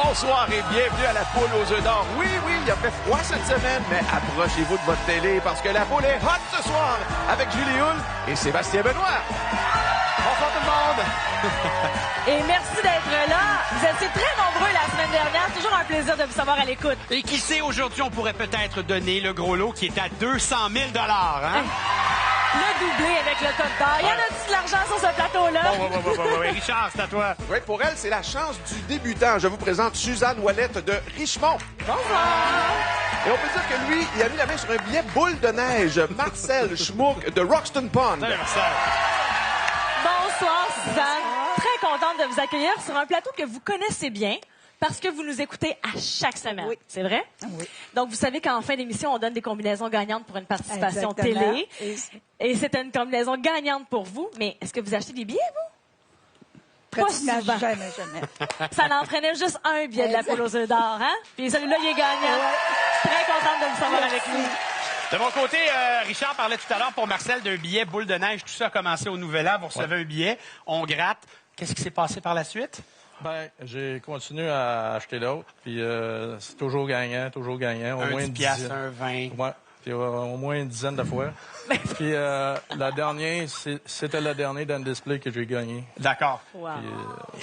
Bonsoir et bienvenue à la poule aux œufs d'or. Oui, il a fait froid cette semaine, mais approchez-vous de votre télé parce que la poule est hot ce soir avec Julie Hull et Sébastien Benoît. Bonsoir tout le monde. Et merci d'être là. Vous étiez très nombreux la semaine dernière. Toujours un plaisir de vous savoir à l'écoute. Et qui sait, aujourd'hui, on pourrait peut-être donner le gros lot qui est à 200 000 hein? Le doublé avec le top d'or. Il y en a-tu de l'argent sur ce plateau-là? Oui, Richard, c'est à toi. Oui, pour elle, c'est la chance du débutant. Je vous présente Suzanne Ouellette de Richemont. Bonsoir. Et on peut dire que lui, il a mis la main sur un billet boule de neige. Marcel Schmuck de Roxton Pond. Salut, Marcel. Bonsoir, Suzanne. Très contente de vous accueillir sur un plateau que vous connaissez bien parce que vous nous écoutez à chaque semaine. Oui. C'est vrai? Oui. Donc, vous savez qu'en fin d'émission, on donne des combinaisons gagnantes pour une participation Exactement. télé. Et c'est une combinaison gagnante pour vous. Mais est-ce que vous achetez des billets, vous? Pratiquement souvent. jamais. Ça n'en prenait juste un billet de la poule aux œufs d'or, hein? Puis celui-là, il est gagnant. Très contente de vous savoir avec nous. De mon côté, Richard parlait tout à l'heure pour Marcel d'un billet boule de neige. Tout ça a commencé au Nouvel An. Vous recevez un billet, on gratte. Qu'est-ce qui s'est passé par la suite? Ben, j'ai continué à acheter d'autres, puis c'est toujours gagnant. Au moins une 10 piastres, dizaine. un 20. Ouais, puis au moins une dizaine de fois. Puis la dernière, c'était la dernière dans le display que j'ai gagné. D'accord. Wow.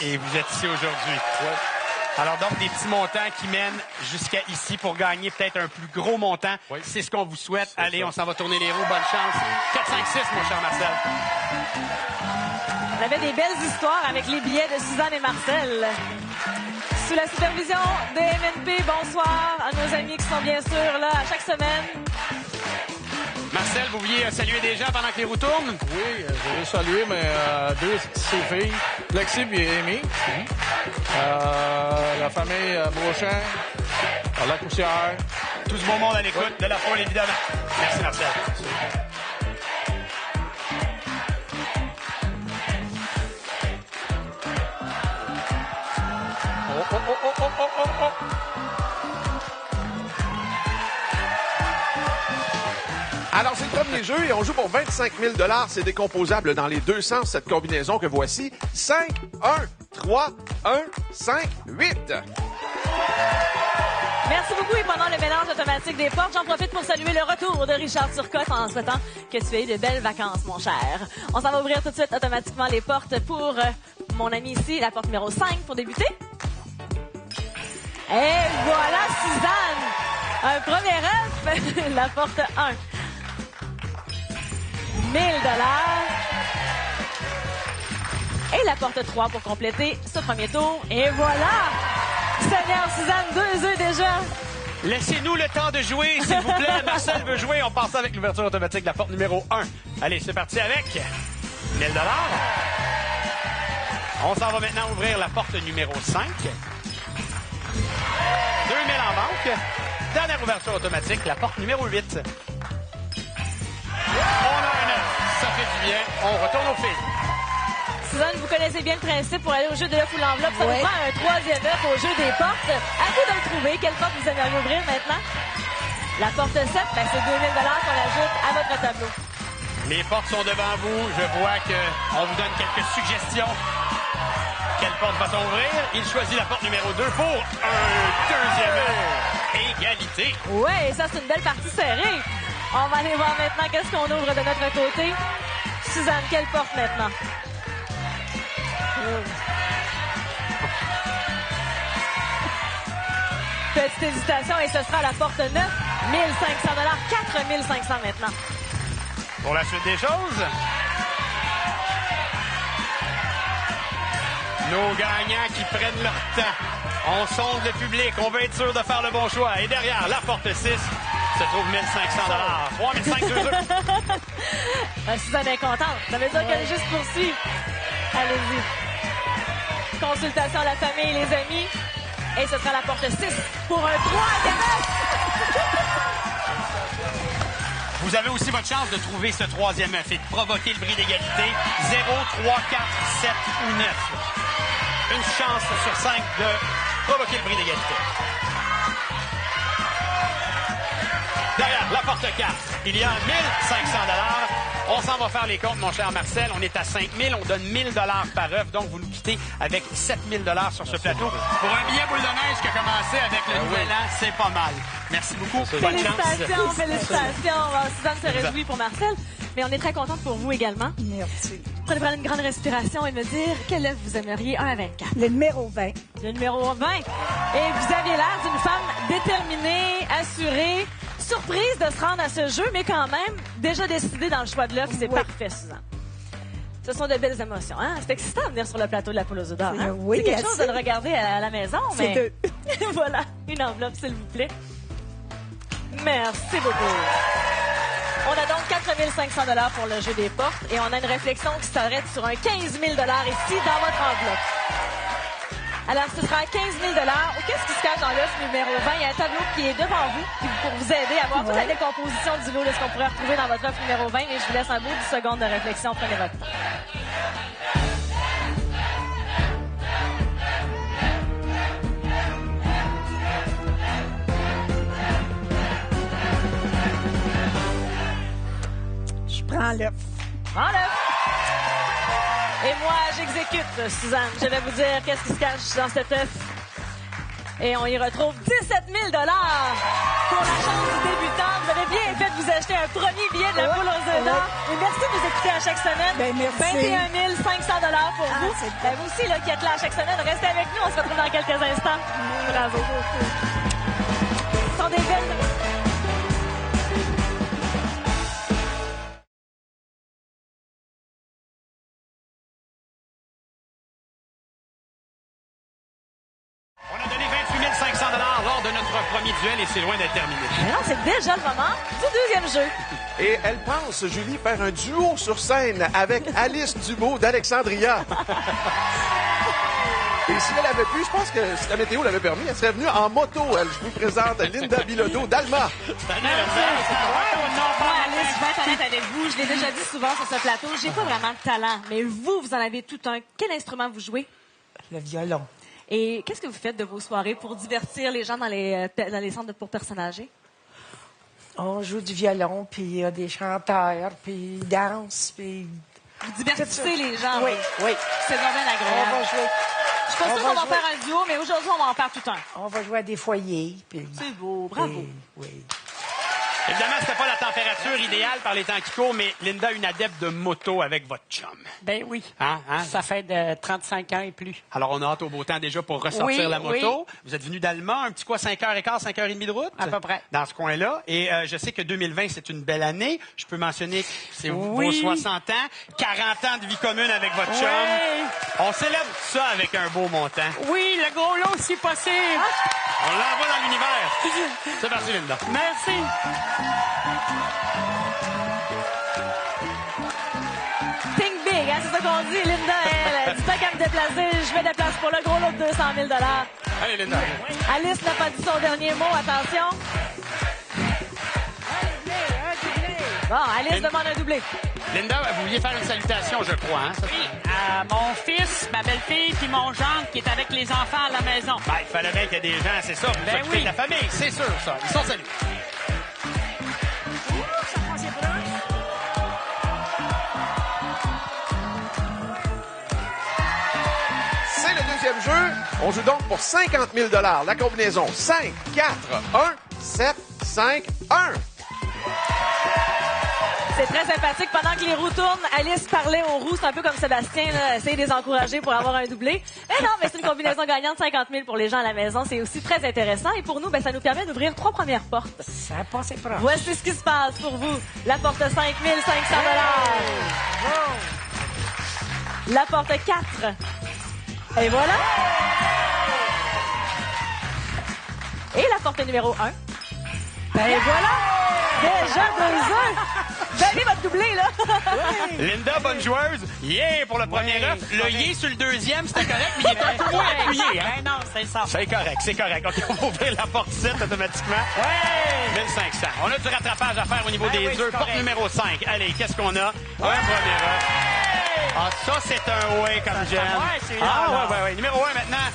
Et vous êtes ici aujourd'hui. Ouais. Alors donc, des petits montants qui mènent jusqu'à ici pour gagner peut-être un plus gros montant. Oui. C'est ce qu'on vous souhaite. C'est Allez, ça. on s'en va tourner les roues. Bonne chance. 4, 5, 6, mon cher Marcel. On avait des belles histoires avec les billets de Suzanne et Marcel. Sous la supervision de MNP, bonsoir à nos amis qui sont bien sûr là à chaque semaine. Marcel, vous vouliez saluer des gens pendant que les roues tournent? Oui, je veux saluer deux ces filles, Lexi et Amy. La famille Beauchamp, la Poussière. Tout ce beau monde à l'écoute de la foule, évidemment. Merci, Marcel. Oh. Alors, c'est le premier jeu et on joue pour 25 000 $. C'est décomposable dans les deux sens, cette combinaison que voici. 5, 1, 3, 1, 5, 8. Merci beaucoup. Et pendant le mélange automatique des portes, j'en profite pour saluer le retour de Richard Turcotte en souhaitant que tu aies de belles vacances, mon cher. On s'en va ouvrir tout de suite automatiquement les portes pour mon ami ici, la porte numéro 5 pour débuter. Et voilà, Suzanne! Un premier œuf, la porte 1. 1 000 $. Et la porte 3 pour compléter ce premier tour. Et voilà! Seigneur Suzanne, 2 œufs déjà. Laissez-nous le temps de jouer, s'il vous plaît. Marcel veut jouer. On passe avec l'ouverture automatique de la porte numéro 1. Allez, c'est parti avec 1 000 $. On s'en va maintenant ouvrir la porte numéro 5. 2 000 en banque. Dernière ouverture automatique, la porte numéro 8. On a un 9. Ça fait du bien. On retourne aux filles. Suzanne, vous connaissez bien le principe pour aller au jeu de l'œuf ou l'enveloppe. Ça Oui. vous prend un troisième œuf au jeu des portes. À vous de le trouver. Quelle porte vous aimeriez ouvrir maintenant? La porte 7, ben c'est 2 000 $ qu'on ajoute à votre tableau. Les portes sont devant vous. Je vois qu'on vous donne quelques suggestions. Quelle porte va-t-on ouvrir? Il choisit la porte numéro 2 pour un deuxième œuf. Égalité. Ouais, ça c'est une belle partie serrée. On va aller voir maintenant qu'est-ce qu'on ouvre de notre côté. Suzanne, quelle porte maintenant? Petite hésitation et ce sera la porte 9. 1 500 $, 4 500 maintenant. Pour la suite des choses, nos gagnants qui prennent leur temps. On sonde le public, on veut être sûr de faire le bon choix. Et derrière la porte 6 se trouve 1 500 $. 3 500 $. Suzanne est contente. Ça veut dire qu'elle juste poursuit. Allez-y. Consultation à la famille et les amis. Et ce sera la porte 6 pour un troisième œuf. Vous avez aussi votre chance de trouver ce troisième œuf et de provoquer le bris d'égalité. 0, 3, 4, 7 ou 9. Une chance sur 5 de provoquer le bris d'égalité. Derrière la porte 4, il y a 1 500 $. On s'en va faire les comptes, mon cher Marcel. On est à 5 000. On donne 1 000 par œuf. Donc, vous nous quittez avec 7 000 sur ce plateau. Pour un billet boule de neige qui a commencé avec le nouvel an, c'est pas mal. Merci beaucoup. Bonne chance. Félicitations, félicitations. Suzanne se réjouit pour Marcel. Mais on est très contente pour vous également. Merci. Prenez une grande respiration et me dire quel œuf vous aimeriez 1 à 24. Le numéro 20. Le numéro 20. Et vous aviez l'air d'une femme déterminée, assurée, surprise de se rendre à ce jeu, mais quand même déjà décidée dans le choix de l'œuf. C'est parfait, Suzanne. Ce sont de belles émotions. Hein? C'est excitant de venir sur le plateau de la poule aux œufs d'or. Hein? Oui, c'est quelque chose de le regarder à la maison. C'est mais... Voilà, une enveloppe, s'il vous plaît. Merci beaucoup. On a donc 4 500 $ pour le jeu des portes et on a une réflexion qui s'arrête sur un 15 000 $ ici dans votre enveloppe. Alors, ce sera 15 000 $. Qu'est-ce qui se cache dans l'œuf numéro 20? Il y a un tableau qui est devant vous pour vous aider à voir toute la décomposition du lot de ce qu'on pourrait retrouver dans votre œuf numéro 20. Et je vous laisse un bout de seconde de réflexion. Prenez votre temps. Je prends l'œuf. Prends l'œuf. Et moi, j'exécute, Suzanne. Je vais vous dire qu'est-ce qui se cache dans cet œuf. Et on y retrouve 17 000 $ pour la chance du débutant. Vous avez bien fait de vous acheter un premier billet de la poule aux œufs d'or. Et merci de nous écouter à chaque semaine. Ben, merci. 21 500 $ pour vous. Vous aussi, là, qui êtes là à chaque semaine, restez avec nous. On se retrouve dans quelques instants. Bravo. Ce sont des belles... On a donné 28 500 $ lors de notre premier duel et c'est loin d'être terminé. Mais non, c'est déjà le moment du deuxième jeu. Et elle pense, Julie, faire un duo sur scène avec Alice Dubois d'Alexandria. Et si elle avait pu, je pense que si la météo l'avait permis, elle serait venue en moto. Elle, je vous présente Linda Bilodeau d'Alma. Moi, Alice, je vais être honnête avec vous. Je l'ai déjà dit souvent sur ce plateau. J'ai pas vraiment de talent. Mais vous en avez tout un. Quel instrument vous jouez? Le violon. Et qu'est-ce que vous faites de vos soirées pour divertir les gens dans les centres pour personnes âgées? On joue du violon, puis il y a des chanteurs, puis ils dansent, puis... Vous divertissez les gens. Oui, oui. C'est vraiment agréable. On va jouer. Je suis pas sûre qu'on va faire un duo, mais aujourd'hui, on va en faire tout un. On va jouer à des foyers, puis... C'est beau. Bravo. Oui. Évidemment, c'était pas la température idéale par les temps qui courent, mais Linda, une adepte de moto avec votre chum. Ben oui. Hein? Ça fait de 35 ans et plus. Alors, on a hâte au beau temps déjà pour ressortir la moto. Vous êtes venu d'Allemand, un petit quoi, 5h15, 5h30 de route? À peu près. Dans ce coin-là. Et je sais que 2020, c'est une belle année. Je peux mentionner que c'est vos 60 ans, 40 ans de vie commune avec votre chum. On célèbre ça avec un beau montant. Oui, le gros lot, si possible. On l'envoie dans l'univers. C'est parti, Linda. Merci. Think big, hein, c'est ça qu'on dit. Linda, elle dit pas qu'à me déplacer. Je me déplace pour le gros lot de 200 000 $. Allez, Linda. Alice n'a pas dit son dernier mot. Attention. Bon, Alice demande un doublé. Linda, vous vouliez faire une salutation, je crois. Hein? Oui, à mon fils, ma belle-fille, puis mon gendre qui est avec les enfants à la maison. Ben, il fallait bien qu'il y ait des gens, c'est ça. Vous Ben occupez oui. de la famille, c'est sûr, ça. Ils sont salués. C'est le deuxième jeu. On joue donc pour 50 000 $. La combinaison 5, 4, 1, 7, 5, 1. C'est très sympathique. Pendant que les roues tournent, Alice parlait aux roues. C'est un peu comme Sébastien, là, essayer de les encourager pour avoir un doublé. Mais non, mais c'est une combinaison gagnante, 50 000 pour les gens à la maison. C'est aussi très intéressant. Et pour nous, ben, ça nous permet d'ouvrir 3 premières portes. Ça a passé proche. Voici ce qui se passe pour vous. La porte 5 500 $. La porte 4. Et voilà. Et la porte numéro 1. Ben voilà. Déjà 2 heures. Vous avez votre doublé, là. Linda, bonne joueuse. Yeah pour le premier œuf. Le yeah sur le deuxième, c'était correct, mais il était un peu moins appuyé. Hein? Ben non, c'est ça. C'est correct, c'est correct. OK, on va ouvrir la porte 7 automatiquement. Ouais! 1500. On a du rattrapage à faire au niveau Ben des oui, œufs. c'est Porte correct. numéro 5. Allez, qu'est-ce qu'on a? Un premier œuf. Ah, ça, c'est un ouais comme j'aime. ouais, c'est là, Ah, là. ouais. Numéro 1 maintenant.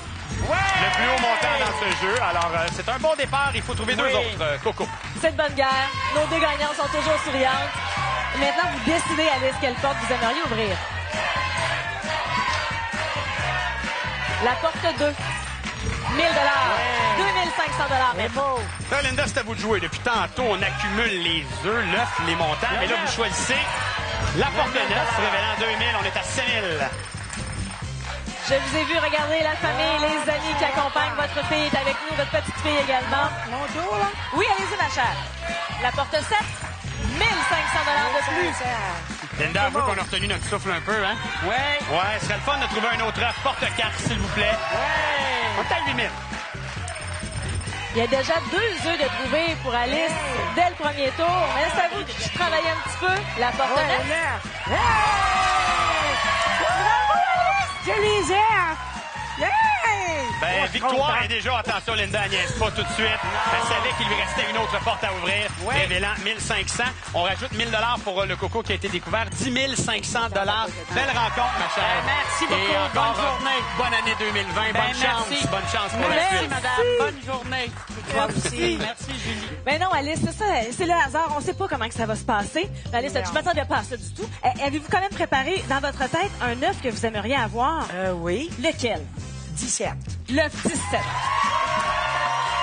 Le plus haut montant dans ce jeu. Alors, c'est un bon départ. Il faut trouver deux Oui. autres. Coco. C'est de bonne guerre. Nos deux gagnants sont toujours souriantes. Maintenant, vous décidez, Alice, quelle porte vous aimeriez ouvrir. La porte 2. 1 000 $. 2500 maintenant. Là, Linda, c'est à vous de jouer. Depuis tantôt, on accumule les œufs, l'œuf, les montants. Mais là, vous choisissez la porte 9, révélant 2000. On est à 5000. Je vous ai vu regarder la famille, les amis qui accompagnent votre fille est avec nous, votre petite fille également. Mon dos, là? Oui, allez-y, ma chère. La porte 7. 1500 $ de plus. Linda, avoue qu'on a retenu notre souffle un peu, hein? Ouais. Ouais, ce serait le fun de trouver un autre œuf. Porte 4, s'il vous plaît. Ouais. On est à 8000. Il y a déjà 2 œufs de trouver pour Alice dès le premier tour. Mais c'est à vous de travailler un petit peu. La porte 9. Hey! Bravo, Alice! Je les aime! Hey! Ben, victoire est déjà, attention, Linda, elle niaise pas tout de suite. Elle savait qu'il lui restait une autre porte à ouvrir, révélant 1500. On rajoute 1000 $ pour le coco qui a été découvert. 10 500 $. Belle rencontre, ma chère. Merci beaucoup. Et encore, Bonne journée. Bonne année 2020. Ben, bonne chance. merci. Bonne chance pour la Merci, suite. madame. Bonne journée. Merci. Merci, Julie. Mais non, Alice, c'est ça. C'est le hasard. On ne sait pas comment que ça va se passer. Mais Alice, je ne m'attendais pas à ça du tout. Avez-vous quand même préparé dans votre tête un œuf que vous aimeriez avoir? Oui. Lequel? 17. L'œuf 17.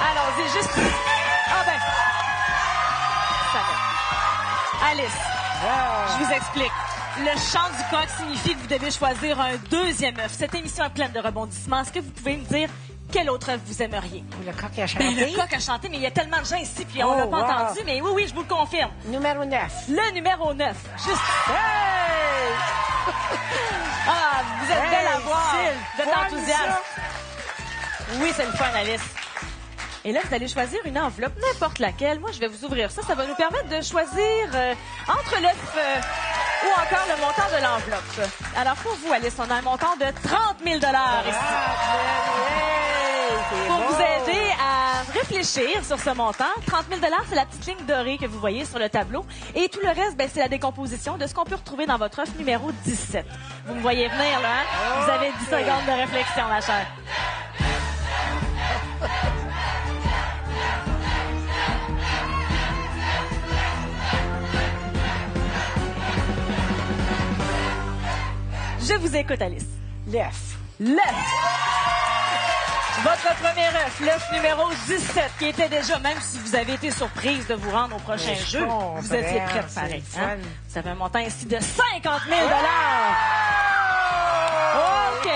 Allons-y, juste... Ah ben... Ça va. Alice, je vous explique. Le chant du coq signifie que vous devez choisir un deuxième œuf. Cette émission est pleine de rebondissements. Est-ce que vous pouvez me dire quel autre œuf vous aimeriez? Le coq a Ben, chanté. le coq a chanté, mais il y a tellement de gens ici, puis on l'a pas wow. entendu. Mais oui, je vous le confirme. Numéro 9. Le numéro 9. Juste... Hey! Ah, vous êtes belle à voir. Syl, Vous êtes fun, enthousiaste. ça. Oui, c'est le fun, Alice. Et là, vous allez choisir une enveloppe, n'importe laquelle. Moi, je vais vous ouvrir ça. Ça va nous permettre de choisir entre l'œuf ou encore le montant de l'enveloppe. Alors, pour vous, Alice, on a un montant de 30 000 $. Ici. Pour vous aider à réfléchir sur ce montant, 30 000 $, c'est la petite ligne dorée que vous voyez sur le tableau. Et tout le reste, ben, c'est la décomposition de ce qu'on peut retrouver dans votre œuf numéro 17. Vous me voyez venir, là, hein? Vous avez 10 secondes de réflexion, ma chère. Je vous écoute, Alice. L'œuf. L'œuf. Votre premier œuf, l'œuf numéro 17, qui était déjà, même si vous avez été surprise de vous rendre au prochain Je jeu, comprends, vous étiez prête c'est pareil. le Hein? fun. Vous avez un montant ici de 50 000 $. OK.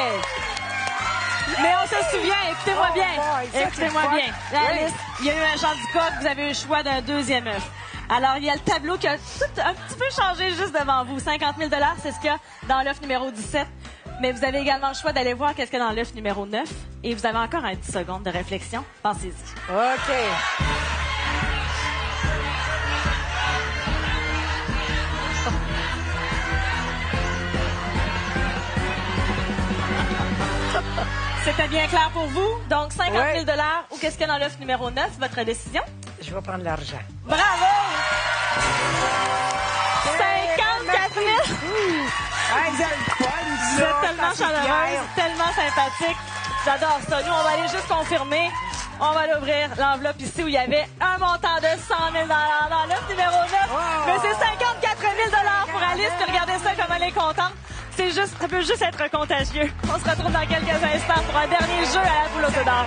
Mais on se souvient, écoutez-moi Oh bien. boy, ça, Écoutez-moi c'est bien. le fun. Alice, il y a eu un chant du coq, vous avez eu le choix d'un deuxième œuf. Alors, il y a le tableau qui a tout un petit peu changé juste devant vous. 50 000 $, c'est ce qu'il y a dans l'œuf numéro 17. Mais vous avez également le choix d'aller voir qu'est-ce qu'il y a dans l'œuf numéro 9. Et vous avez encore un 10 secondes de réflexion. Pensez-y. OK. C'était bien clair pour vous? Donc, 50 000 Ouais. $ ou qu'est-ce qu'il y a dans l'œuf numéro 9? Votre décision? Je vais prendre l'argent. Bravo! 54 000! Ah, vous êtes le fun, Vous êtes tellement chaleureuse, tellement sympathique. J'adore ça. Nous, on va aller juste confirmer. On va l'ouvrir, l'enveloppe ici où il y avait un montant de 100 000 $ dans l'œuf numéro 9. Mais c'est 54 000 $ pour Alice. Puis regardez ça comme elle est contente. C'est juste, ça peut juste être contagieux. On se retrouve dans quelques instants pour un dernier jeu à la poule aux œufs d'or.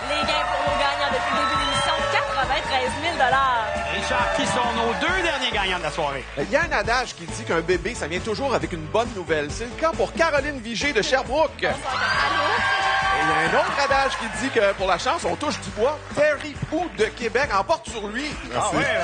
Les gains pour nos gagnants depuis le début de l'émission, 93 000 $. Richard, qui sont nos deux derniers gagnants de la soirée? Il y a un adage qui dit qu'un bébé, ça vient toujours avec une bonne nouvelle. C'est le cas pour Caroline Vigé de Sherbrooke. Et il y a un autre adage qui dit que pour la chance, on touche du bois. Terry Pou de Québec emporte sur lui. Merci. Ah ouais, ben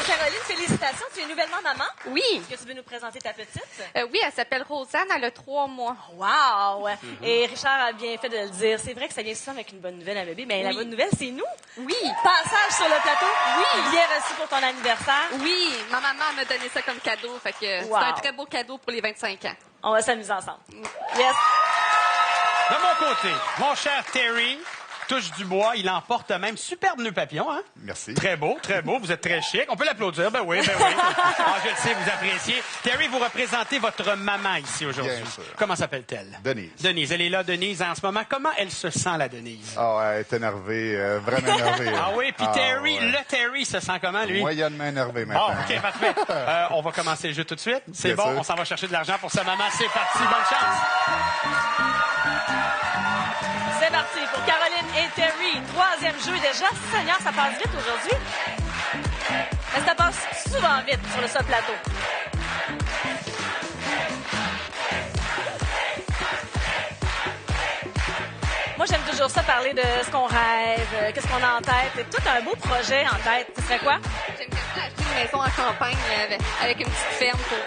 Caroline, félicitations. Tu es nouvellement maman. Oui. Est-ce que tu veux nous présenter ta petite? Oui, elle s'appelle Rosanne, elle a 3 mois. Wow! Et Richard a bien fait de le dire. C'est vrai que ça vient souvent avec une bonne nouvelle à bébé. Mais la Oui. bonne nouvelle, c'est nous. Oui. Passage sur le plateau. Oui. Bien reçu pour ton anniversaire. Oui, ma maman m'a donné ça comme cadeau, fait que Wow. c'est un très beau cadeau pour les 25 ans. On va s'amuser ensemble. Yes. De mon côté, mon cher Terry, touche du bois. Il emporte même superbe nœud papillon, hein? Merci. Très beau, très beau. Vous êtes très chic. On peut l'applaudir. Ben oui, ben oui. Ah, je le sais, vous appréciez. Terry, vous représentez votre maman ici aujourd'hui. Bien sûr. Comment s'appelle-t-elle? Denise. Denise. Elle est là, Denise, en ce moment. Comment elle se sent, la Denise? Ah, elle est énervée, vraiment énervée. Ah oui, puis Terry, ouais. le Terry se sent comment, lui? Moyennement énervé Bon, maintenant. OK, parfait. On va commencer le jeu tout de suite. C'est Bien bon, sûr. on s'en va chercher de l'argent pour sa maman. C'est parti, bonne chance. C'est parti pour Caroline et Terry. Troisième jeu déjà. Seigneur, ça passe vite aujourd'hui. Mais ça passe souvent vite sur le sol plateau. Moi, j'aime toujours ça, parler de ce qu'on rêve, qu'est-ce qu'on a en tête. Et tout un beau projet en tête. Ce serait quoi? J'aimerais ça acheter une maison en campagne avec une petite ferme pour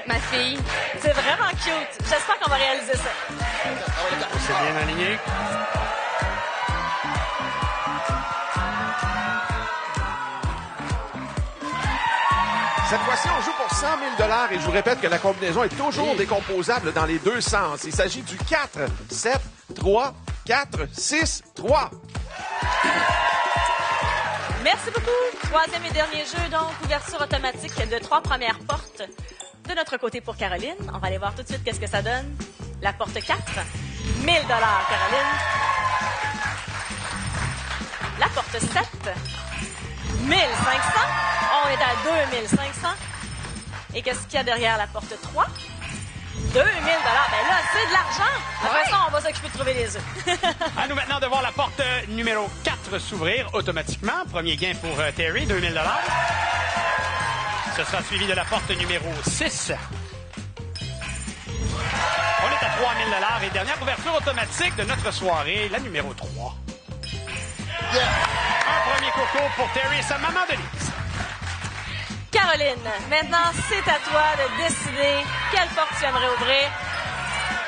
ma fille. C'est vraiment cute. J'espère qu'on va réaliser ça. C'est bien aligné. Cette fois-ci, on joue pour 100 000 et je vous répète que la combinaison est toujours décomposable dans les deux sens. Il s'agit du 4, 7, 3, 4, 6, 3. Merci beaucoup. Troisième et dernier jeu, donc, ouverture automatique de 3 premières portes. De notre côté pour Caroline, on va aller voir tout de suite qu'est-ce que ça donne. La porte 4, 1 000 Caroline. La porte 7, 1 500. On est à 2 500. Et qu'est-ce qu'il y a derrière la porte 3? 2 000 Ben là, c'est de l'argent. Après ça, on va s'occuper de trouver les œufs. À nous maintenant de voir la porte numéro 4 s'ouvrir automatiquement. Premier gain pour Terry, 2 000 $. Ce sera suivi de la porte numéro 6. On est à 3 000 $. Et dernière ouverture automatique de notre soirée, la numéro 3. Un premier coco pour Terry et sa maman Denise. Caroline, maintenant, c'est à toi de décider quelle porte tu aimerais ouvrir.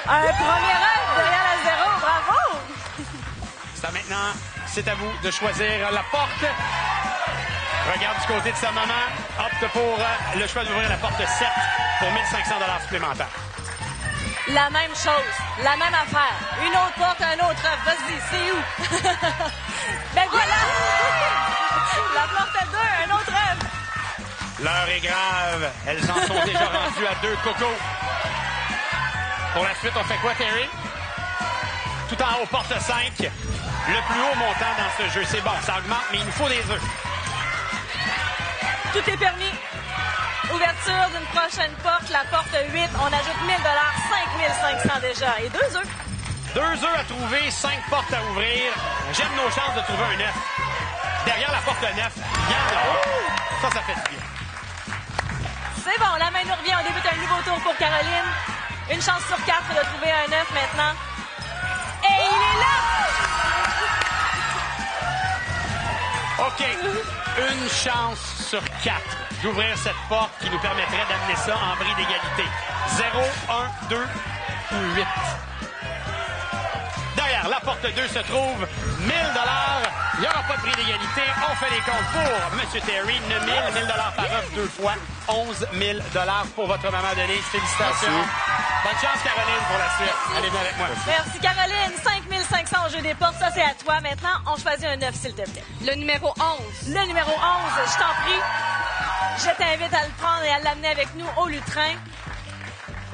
Un premier rêve derrière la zéro. Bravo! Ça maintenant, c'est à vous de choisir la porte. Regarde du côté de sa maman. Opte pour le choix d'ouvrir la porte 7 pour 1 500 $ supplémentaires. La même chose, la même affaire. Une autre porte, un autre œuf. Vas-y, c'est où? Ben voilà! La porte 2, un autre œuf. L'heure est grave. Elles en sont déjà rendues à 2 cocos. Pour la suite, on fait quoi, Terry? Tout en haut, porte 5. Le plus haut montant dans ce jeu. C'est bon, ça augmente, mais il nous faut des œufs. Tout est permis. Ouverture d'une prochaine porte, la porte 8. On ajoute 1 000 $, 5 500 déjà. Et 2 œufs. 2 œufs à trouver, 5 portes à ouvrir. J'aime nos chances de trouver un œuf. Derrière la porte 9, il y en a un. Ça fait du bien. C'est bon, la main nous revient. On débute un nouveau tour pour Caroline. Une chance sur 4 de trouver un œuf maintenant. Et il est là! OK. Une chance sur 4 d'ouvrir cette porte qui nous permettrait d'amener ça en bris d'égalité. 0, 1, 2 ou 8. Derrière la porte 2 se trouve 1 000 $. Il n'y aura pas de prix d'égalité. On fait les comptes pour M. Terry. 9 000, 1 000 $ par œuf 2 fois. 11 000 $ pour votre maman Denise. Félicitations. Merci. Bonne chance, Caroline, pour la suite. Allez bien avec moi. Merci, Caroline. 5 500 au jeu des portes. Ça, c'est à toi. Maintenant, on choisit un œuf, s'il te plaît. Le numéro 11. Le numéro 11, je t'en prie. Je t'invite à le prendre et à l'amener avec nous au lutrin.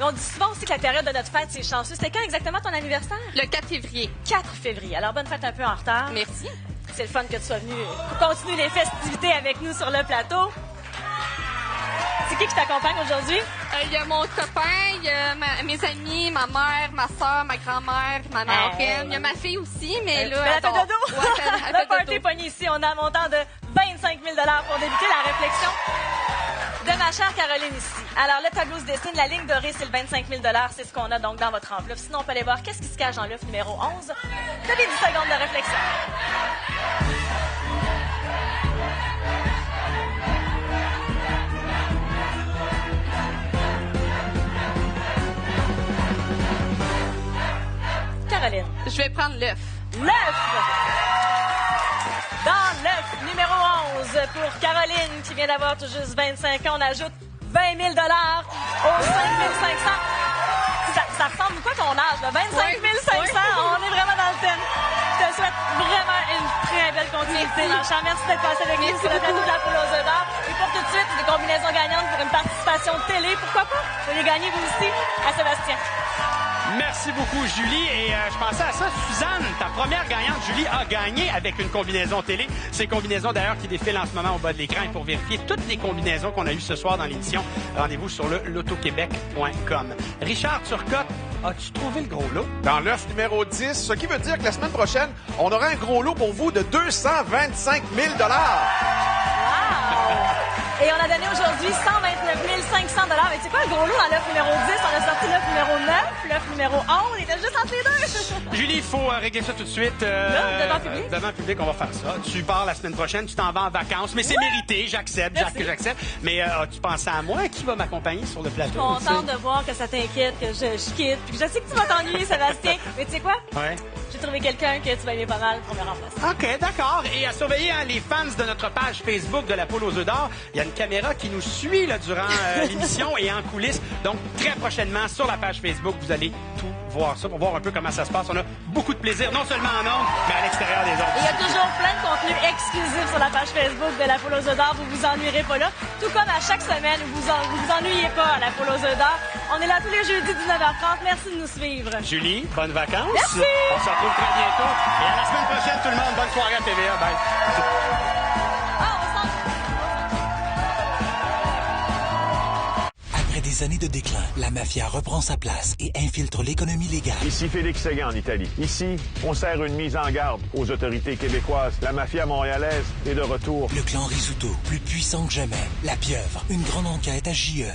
On dit souvent aussi que la période de notre fête, c'est chanceux. C'était quand exactement ton anniversaire? Le 4 février. 4 février. Alors, bonne fête un peu en retard. Merci. C'est le fun que tu sois venu continuer les festivités avec nous sur le plateau. C'est qui t'accompagne aujourd'hui? Il y a mon copain, il y a mes amis, ma mère, ma soeur, ma grand-mère, ma marraine. Il y a ma fille aussi, mais là... Elle fait dodo. Ouais, elle Le fait party dodo. pogné ici. On a un montant de 25 000 $ pour débuter la réflexion de ma chère Caroline ici. Alors, le tableau se dessine. La ligne dorée, c'est le 25 000 $. C'est ce qu'on a donc dans votre enveloppe. Sinon, on peut aller voir qu'est-ce qui se cache dans l'œuf numéro 11. Donnez 10 secondes de réflexion. Caroline. Je vais prendre l'œuf. L'œuf! Dans l'œuf numéro 11 pour Caroline qui vient d'avoir tout juste 25 ans, on ajoute 20 000 $ aux 5 500. Ça ressemble quoi ton âge, là? 25 500? Oui. On est vraiment dans le thème. Je te souhaite vraiment Martin Marchand. Merci d'être passé avec nous sur le plateau de la poule aux œufs d'or. Et pour tout de suite, des combinaisons gagnantes pour une participation télé. Pourquoi pas? Vous les gagnez vous aussi à Sébastien. Merci beaucoup, Julie. Et je pensais à ça, Suzanne, ta première gagnante, Julie, a gagné avec une combinaison télé. Ces combinaisons, d'ailleurs, qui défilent en ce moment au bas de l'écran. Et pour vérifier toutes les combinaisons qu'on a eues ce soir dans l'émission, rendez-vous sur le lotoquebec.com. Richard Turcotte, as-tu trouvé le gros lot? Dans l'œuf numéro 10, ce qui veut dire que la semaine prochaine, on aura un gros lot pour vous de 225 000 $. Wow! Et on a donné aujourd'hui 129 500 $. Mais c'est quoi le gros lot dans l'œuf numéro 10? On a sorti l'œuf numéro 9, l'œuf numéro 11. On était juste entre les deux. Julie, il faut régler ça tout de suite. Là, devant le public? Devant le public, on va faire ça. Tu pars la semaine prochaine, tu t'en vas en vacances, mais c'est mérité, j'accepte, j'accepte. Mais as-tu pensé à moi? Qui va m'accompagner sur le plateau? Je suis contente de voir que ça t'inquiète, que je quitte. Puis je sais que tu vas t'ennuyer, Sébastien. Mais tu sais quoi? Ouais. J'ai trouvé quelqu'un que tu vas aimer pas mal pour me remplacer. OK, d'accord. Et à surveiller les fans de notre page Facebook de la Poule aux œufs d'or. Il y a une caméra qui nous suit là, durant l'émission et en coulisses. Donc, très prochainement, sur la page Facebook, vous allez tout voir ça pour voir un peu comment ça se passe. On a beaucoup de plaisir, non seulement en ondes, mais à l'extérieur des ondes. Il y a toujours plein de contenu exclusif sur la page Facebook de la Poule aux œufs d'or. Vous vous ennuierez pas là. Tout comme à chaque semaine, vous vous ennuyez pas à la Poule aux œufs d'or. On est là tous les jeudis 19h30. Merci de nous suivre. Julie, bonnes vacances. Merci. On se retrouve très bientôt. Et à la semaine prochaine, tout le monde. Bonne soirée à TVA. Bye. Après des années de déclin, la mafia reprend sa place et infiltre l'économie légale. Ici Félix Séguin en Italie. Ici, on sert une mise en garde aux autorités québécoises. La mafia montréalaise est de retour. Le clan Rizzuto, plus puissant que jamais. La pieuvre, une grande enquête à JE.